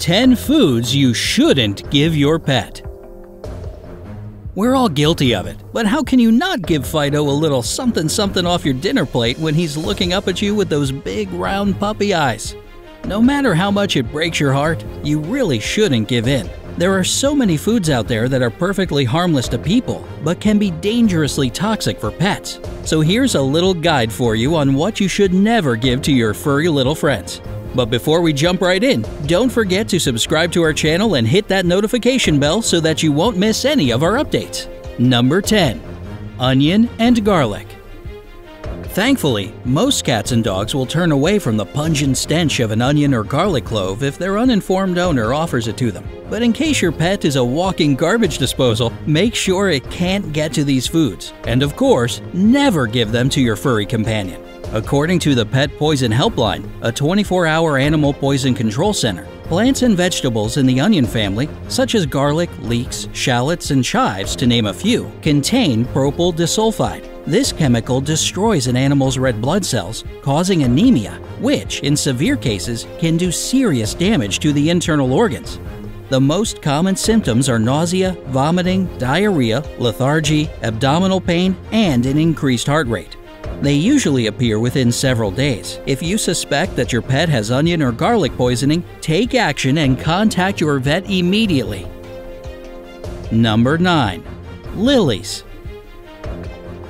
10 foods you shouldn't give your pet. We're all guilty of it, but how can you not give Fido a little something off your dinner plate when he's looking up at you with those big round puppy eyes? No matter how much it breaks your heart, you really shouldn't give in. There are so many foods out there that are perfectly harmless to people, but can be dangerously toxic for pets. So here's a little guide for you on what you should never give to your furry little friends. But before we jump right in, don't forget to subscribe to our channel and hit that notification bell so that you won't miss any of our updates. Number 10. Onion and garlic. Thankfully, most cats and dogs will turn away from the pungent stench of an onion or garlic clove if their uninformed owner offers it to them. But in case your pet is a walking garbage disposal, make sure it can't get to these foods. And of course, never give them to your furry companion. According to the Pet Poison Helpline, a 24-hour animal poison control center, plants and vegetables in the onion family, such as garlic, leeks, shallots, and chives, to name a few, contain propyl disulfide. This chemical destroys an animal's red blood cells, causing anemia, which, in severe cases, can do serious damage to the internal organs. The most common symptoms are nausea, vomiting, diarrhea, lethargy, abdominal pain, and an increased heart rate. They usually appear within several days. If you suspect that your pet has onion or garlic poisoning, take action and contact your vet immediately. Number 9. Lilies.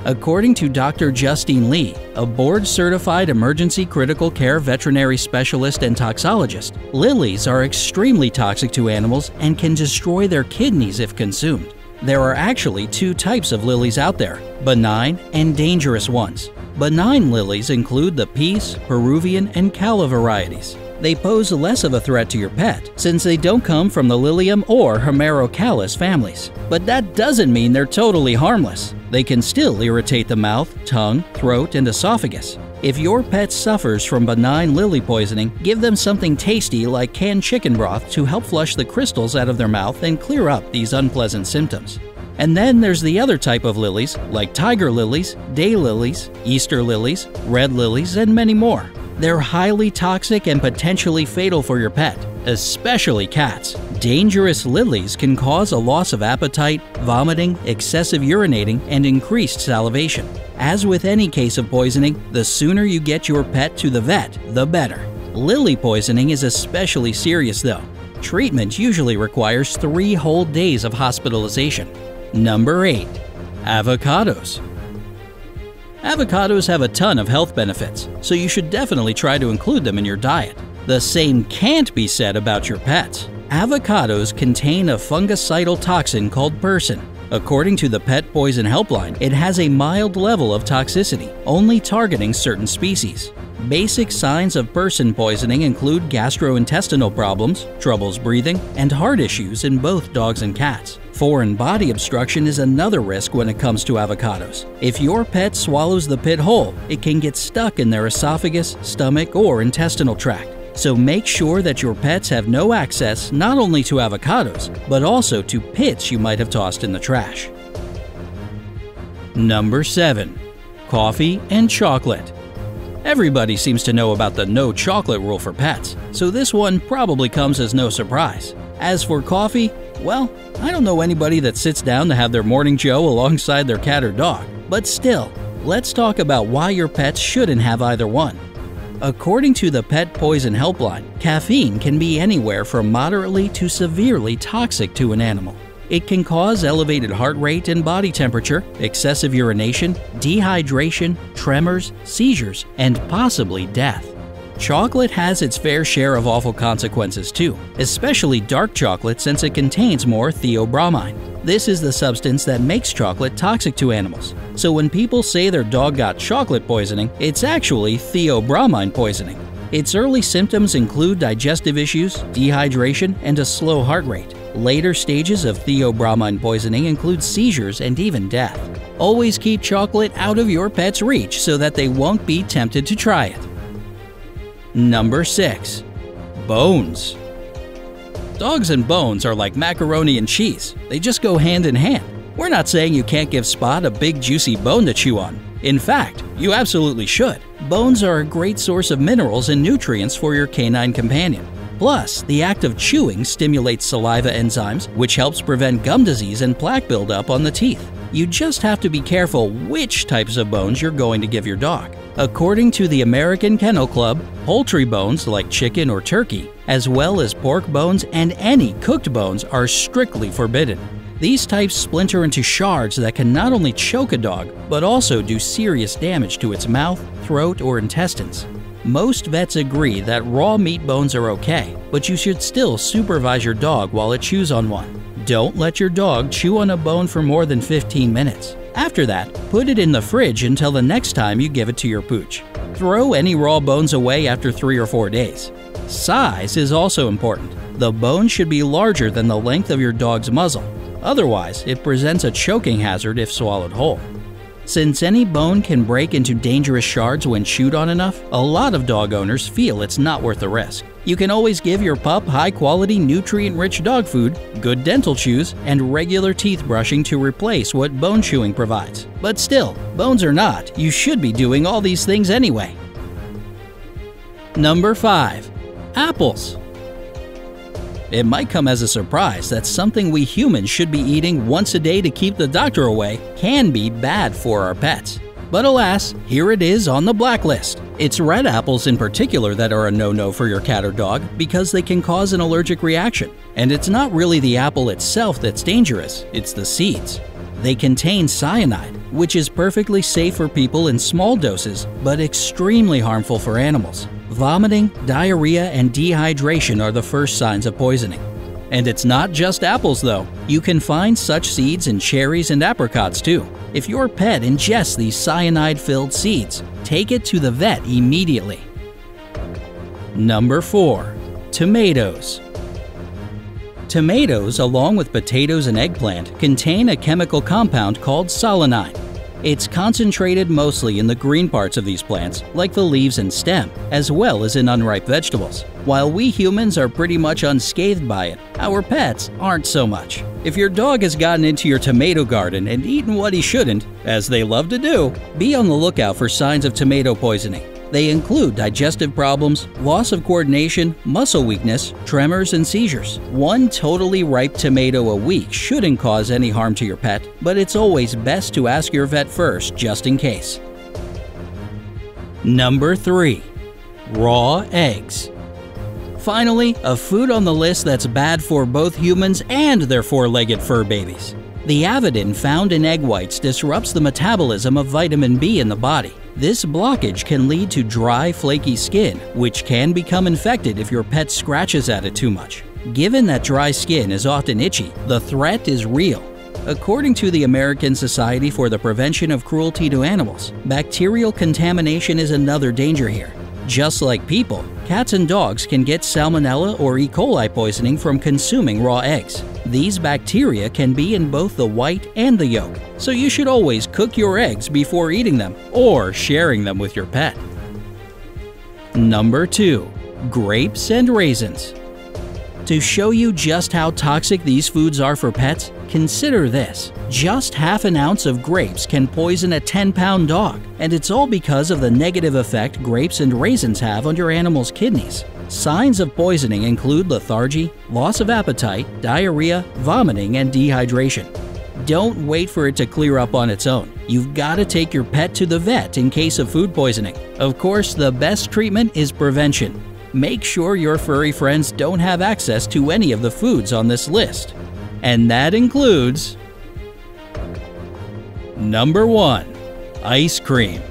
According to Dr. Justine Lee, a board-certified emergency critical care veterinary specialist and toxologist, lilies are extremely toxic to animals and can destroy their kidneys if consumed. There are actually two types of lilies out there, benign and dangerous ones. Benign lilies include the peace, Peruvian, and calla varieties. They pose less of a threat to your pet since they don't come from the Lilium or Hemerocallis families. But that doesn't mean they're totally harmless. They can still irritate the mouth, tongue, throat, and esophagus. If your pet suffers from benign lily poisoning, give them something tasty like canned chicken broth to help flush the crystals out of their mouth and clear up these unpleasant symptoms. And then there's the other type of lilies, like tiger lilies, daylilies, Easter lilies, red lilies, and many more. They're highly toxic and potentially fatal for your pet, especially cats. Dangerous lilies can cause a loss of appetite, vomiting, excessive urinating, and increased salivation. As with any case of poisoning, the sooner you get your pet to the vet, the better. Lily poisoning is especially serious though. Treatment usually requires 3 whole days of hospitalization. Number 8. Avocados. Avocados have a ton of health benefits, so you should definitely try to include them in your diet. The same can't be said about your pets. Avocados contain a fungicidal toxin called persin. According to the Pet Poison Helpline, it has a mild level of toxicity, only targeting certain species. Basic signs of persin poisoning include gastrointestinal problems, troubles breathing, and heart issues in both dogs and cats. Foreign body obstruction is another risk when it comes to avocados. If your pet swallows the pit whole, it can get stuck in their esophagus, stomach, or intestinal tract. So make sure that your pets have no access not only to avocados, but also to pits you might have tossed in the trash. Number 7. Coffee and chocolate. Everybody seems to know about the no chocolate rule for pets, so this one probably comes as no surprise. As for coffee, well, I don't know anybody that sits down to have their morning joe alongside their cat or dog, but still, let's talk about why your pets shouldn't have either one. According to the Pet Poison Helpline, caffeine can be anywhere from moderately to severely toxic to an animal. It can cause elevated heart rate and body temperature, excessive urination, dehydration, tremors, seizures, and possibly death. Chocolate has its fair share of awful consequences too, especially dark chocolate since it contains more theobromine. This is the substance that makes chocolate toxic to animals. So when people say their dog got chocolate poisoning, it's actually theobromine poisoning. Its early symptoms include digestive issues, dehydration, and a slow heart rate. Later stages of theobromine poisoning include seizures and even death. Always keep chocolate out of your pet's reach so that they won't be tempted to try it. Number 6. Bones. Dogs and bones are like macaroni and cheese. They just go hand in hand. We're not saying you can't give Spot a big juicy bone to chew on. In fact, you absolutely should. Bones are a great source of minerals and nutrients for your canine companion. Plus, the act of chewing stimulates saliva enzymes, which helps prevent gum disease and plaque buildup on the teeth. You just have to be careful which types of bones you're going to give your dog. According to the American Kennel Club, poultry bones like chicken or turkey, as well as pork bones and any cooked bones, are strictly forbidden. These types splinter into shards that can not only choke a dog, but also do serious damage to its mouth, throat, or intestines. Most vets agree that raw meat bones are okay, but you should still supervise your dog while it chews on one. Don't let your dog chew on a bone for more than 15 minutes. After that, put it in the fridge until the next time you give it to your pooch. Throw any raw bones away after 3 or 4 days. Size is also important. The bone should be larger than the length of your dog's muzzle. Otherwise, it presents a choking hazard if swallowed whole. Since any bone can break into dangerous shards when chewed on enough, a lot of dog owners feel it's not worth the risk. You can always give your pup high-quality, nutrient-rich dog food, good dental chews, and regular teeth brushing to replace what bone chewing provides. But still, bones or not, you should be doing all these things anyway. Number 5. Apples. It might come as a surprise that something we humans should be eating once a day to keep the doctor away can be bad for our pets. But alas, here it is on the blacklist. It's red apples in particular that are a no-no for your cat or dog because they can cause an allergic reaction. And it's not really the apple itself that's dangerous, it's the seeds. They contain cyanide, which is perfectly safe for people in small doses, but extremely harmful for animals. Vomiting, diarrhea, and dehydration are the first signs of poisoning. And it's not just apples though. You can find such seeds in cherries and apricots too. If your pet ingests these cyanide-filled seeds, take it to the vet immediately. Number 4. Tomatoes. Tomatoes, along with potatoes and eggplant, contain a chemical compound called solanine. It's concentrated mostly in the green parts of these plants, like the leaves and stem, as well as in unripe vegetables. While we humans are pretty much unscathed by it, our pets aren't so much. If your dog has gotten into your tomato garden and eaten what he shouldn't, as they love to do, be on the lookout for signs of tomato poisoning. They include digestive problems, loss of coordination, muscle weakness, tremors, and seizures. One totally ripe tomato a week shouldn't cause any harm to your pet, but it's always best to ask your vet first just in case. Number 3. Raw eggs. Finally, a food on the list that's bad for both humans and their four-legged fur babies. The avidin found in egg whites disrupts the metabolism of vitamin B in the body. This blockage can lead to dry, flaky skin, which can become infected if your pet scratches at it too much. Given that dry skin is often itchy, the threat is real. According to the American Society for the Prevention of Cruelty to Animals, bacterial contamination is another danger here. Just like people, cats and dogs can get salmonella or E. coli poisoning from consuming raw eggs. These bacteria can be in both the white and the yolk, so you should always cook your eggs before eating them or sharing them with your pet. Number 2. Grapes and raisins. To show you just how toxic these foods are for pets, consider this. Just half an ounce of grapes can poison a 10-pound dog, and it's all because of the negative effect grapes and raisins have on your animal's kidneys. Signs of poisoning include lethargy, loss of appetite, diarrhea, vomiting, and dehydration. Don't wait for it to clear up on its own. You've got to take your pet to the vet in case of food poisoning. Of course, the best treatment is prevention. Make sure your furry friends don't have access to any of the foods on this list. And that includes Number 1. Ice cream.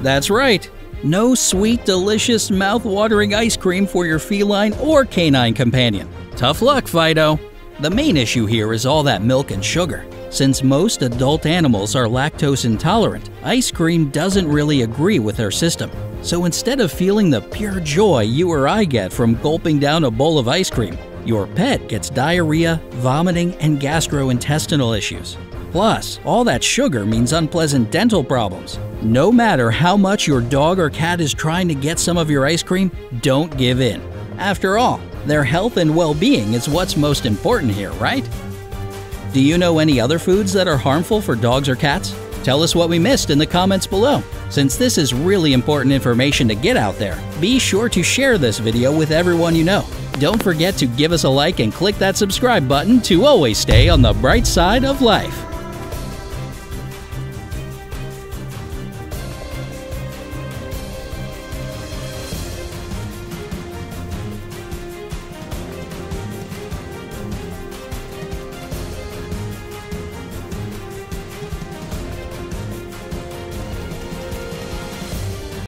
That's right. No sweet, delicious, mouth-watering ice cream for your feline or canine companion. Tough luck, Fido. The main issue here is all that milk and sugar. Since most adult animals are lactose intolerant, ice cream doesn't really agree with their system. So instead of feeling the pure joy you or I get from gulping down a bowl of ice cream, your pet gets diarrhea, vomiting, and gastrointestinal issues. Plus, all that sugar means unpleasant dental problems. No matter how much your dog or cat is trying to get some of your ice cream, don't give in. After all, their health and well-being is what's most important here, right? Do you know any other foods that are harmful for dogs or cats? Tell us what we missed in the comments below. Since this is really important information to get out there, be sure to share this video with everyone you know. Don't forget to give us a like and click that subscribe button to always stay on the bright side of life.